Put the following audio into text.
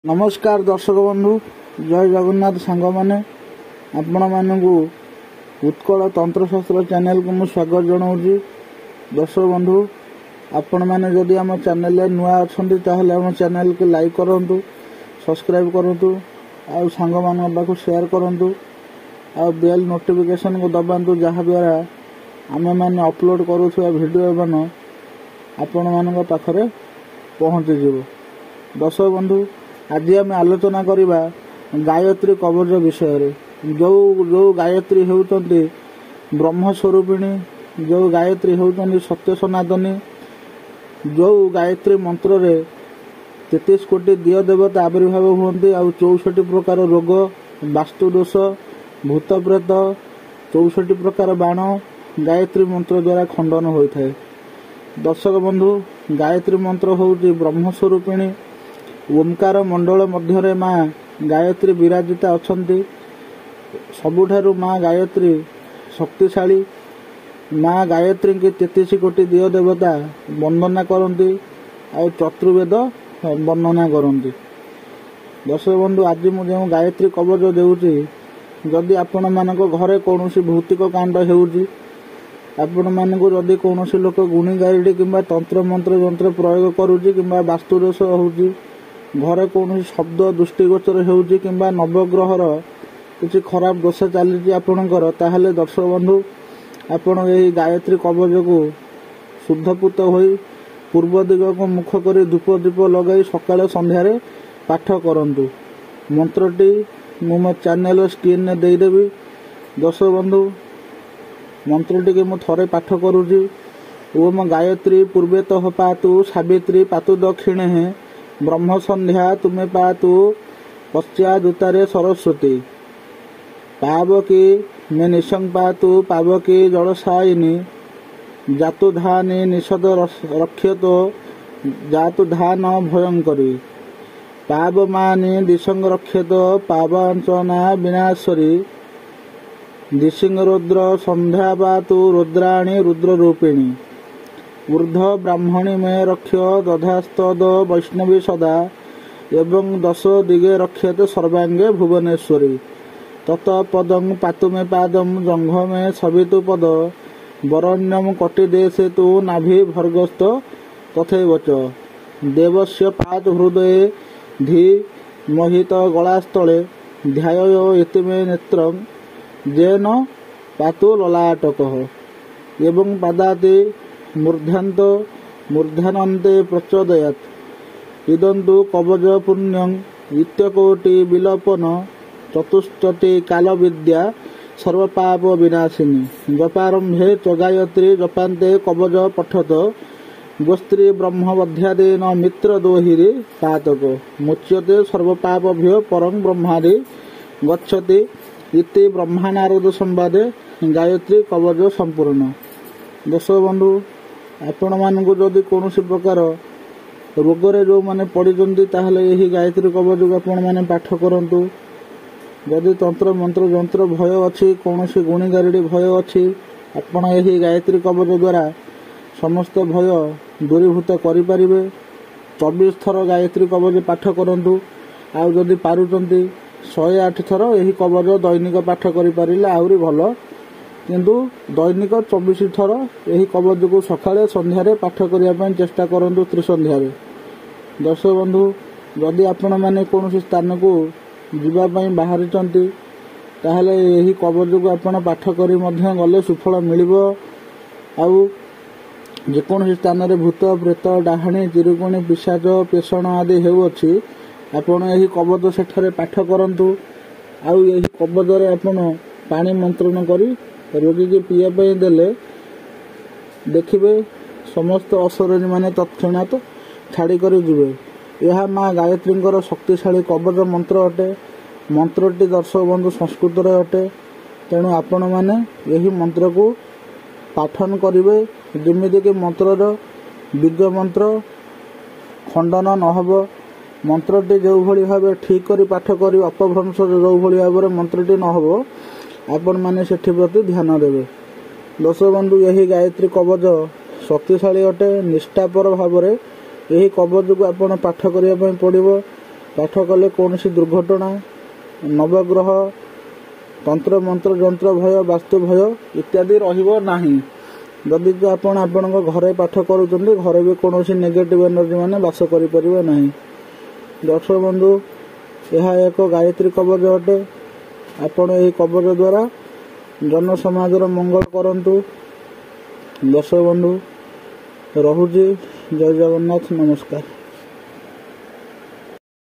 नमस्कार दर्शक बंधु जय जगन्नाथ सांग मैंने आपण मानू उत्कल तंत्रशास्त्र चैनल को मुझे स्वागत जनाऊँगी। दर्शक बंधु आपण मैंने जदि आम चैनल नुआ अच्छा आम चैनल को लाइक करूँ, सब्सक्राइब करूँ, आउ सांग मान पाक शेयर करूँ, आ बेल नोटिफिकेशन को दबातु जहाँ द्वारा आम मैंने अपलोड करुवा वीडियो मान आपण मान पाखरे पहुँचीज। दर्शक बंधु आज आम आलोचना करवा गायत्री कवच विषय जो जो गायत्री होती ब्रह्मस्वरूपिणी, जो गायत्री होती सत्य सनातनी, जो गायत्री मंत्र रे 33 कोटी दिय देवता आविर्भाव हुंती आ 64 प्रकार रोग, वास्तुदोष, भूत प्रेत, 64 प्रकार बाण गायत्री मंत्र द्वारा खंडन होता है। दर्शक बंधु गायत्री मंत्र होती ब्रह्मस्वरूपिणी ओंकार मंडल मध्य माँ गायत्री विराजिता अछंती। सबुठारु माँ गायत्री शक्तिशाली। माँ गायत्री की 33 कोटी दिय देवता वंदना करती आ चतुर्वेद वर्णना करती। दर्शक बंधु आज मुझे गायत्री कवच देउची जदि आपण मानक घरे कौनसी भौतिक कांड हेउची, आपण मानक जदि कौनसी लोक गुणी गायडी किंबा तंत्र मंत्र यंत्र प्रयोग करूची किंबा वास्तुदोष होउची, घरे कौन शब्द दृष्टिगोचर होउची किंबा नवग्रहर किसी खराब दोष चली आपणकर, ताहले दर्शक बंधु आपण यही गायत्री कवच को शुद्धपूत होई पूर्व दिग को मुख कर धूप दीप लगे सकाଳେ संध्यारे पाठ करंतु। मंत्रटी मो चैनल स्क्रीन ने देदेवी। दर्शक बंधु मंत्रटी के थे पाठ करुची। ओम गायत्री पूर्वेतः पातु सावित्री पातु दक्षिणे ब्रह्म संध्या तुम्हें पातु पश्चादुतारे सरस्वती पावकी में निशंग पातु पावकी जलसायिनी जातु धानी निषद रक्षत जातु धान भयंकरी पावमानी दिशंग रक्षत पावांचना विनाशरी दिशिंग रुद्र संध्या पातु रुद्राणी रुद्र रूपिणी ऊर्ध ब्राह्मणी में रक्ष दधास्तद वैष्णवी सदा एवं 10 दिगे रक्षते सर्वांगे भुवनेश्वरी तत पदं पातु में पादम जंघ में सवितु पद वरण्यम कटिदेशे तु नाभि भर्गस्त तथैव च देवस्य पात हृदये धी मोहित गलास्थले ध्यायो इति मे नेत्रं जेन पातु ललाटकः एवं पादाति मूर्धान्त मूर्धानन्ते प्रचोदयात् इदन्तु कवच पुण्यं नित्यकोटि विलोपन चतुष्टि काल विद्या सर्वपाप विनाशिनी जपारंभे च गायत्री जपान्ते कवच पठत गोस्त्री ब्रह्मवध्यादेन मित्र दोहिरी पातक मुच्यते सर्वपापभ्यो परं ब्रह्मादि गच्छति इति ब्रह्मानारद संवादे गायत्री कवच संपूर्ण। दर्शक बंधु आपण मानक जदि कौन प्रकार रोगरे जो माने पड़ते ताहले यही गायत्री कवच को आपण माने पाठ करंतु। जदि तंत्र मंत्र यंत्र भय अच्छी कौन गुणी गारिडी भय अच्छी आपण यही गायत्री कवच द्वारा समस्त भय दूरीभूत करें। 24 थर गायत्री कवच पाठ करंतु। आउ जदि पारुचंती 108 थर यही कवच दैनिक पाठ करें आहरी भल, किंतु दैनिक 24 थर यही कवच को सकाळे संध्यारे पाठ करने चेष्टा करूँ त्रिसंध्या। दर्शक बंधु जदि आपण मैंने कौन स्थान को जीवाई बाहरी ताहले यही कवच को आपण पाठ कर गले सुफल मिल। आउ जेकोसी स्थान रे भूत प्रेत डाहाणी चिरुकुणी पिशाच पेषण आदि होउछि आपण यही कवच सेठारे पाठ करंतु। आउ यही कवच रे आपण पानी मंत्रण करी रोगी के पीवा देले देखिए समस्त असरज माने तत्क्षणात छाड़ी कर जीवे। यह माँ गायत्री शक्तिशाली कवच मंत्र अटे। मंत्रटी दर्शक बंधु संस्कृत अटे, तेणु आपण मैंने यही मंत्र को पाठन करेंगे जमीक मंत्रर बीज मंत्र खंडन नहब। मंत्रटी जो भाव ठीक कर पाठ कर अपभ्रंश जो भाव मंत्रटी नहब आपण मैंने से प्रति ध्यान देवे। दर्शक बंधु यही गायत्री कवच शक्तिशाली अटे। निष्ठापर भाव यही कवच को आपण पाठ करने पड़ो। पाठ कले कौन दुर्घटना नवग्रह तंत्र मंत्र जंत्र भय वास्तु भय इत्यादि रहिबो नाही। जदि आपण आपणक घरे पाठ करूचंदी घरे भी कौन नेगेटिव एनर्जी माने वास करि परिबे नाही। दर्शक बंधु यह एक गायत्री कवच अटे। आपण एही कवच द्वारा जन समाजर मंगल करंतु। दर्शक बंधु रहुजी जय जगन्नाथ नमस्कार।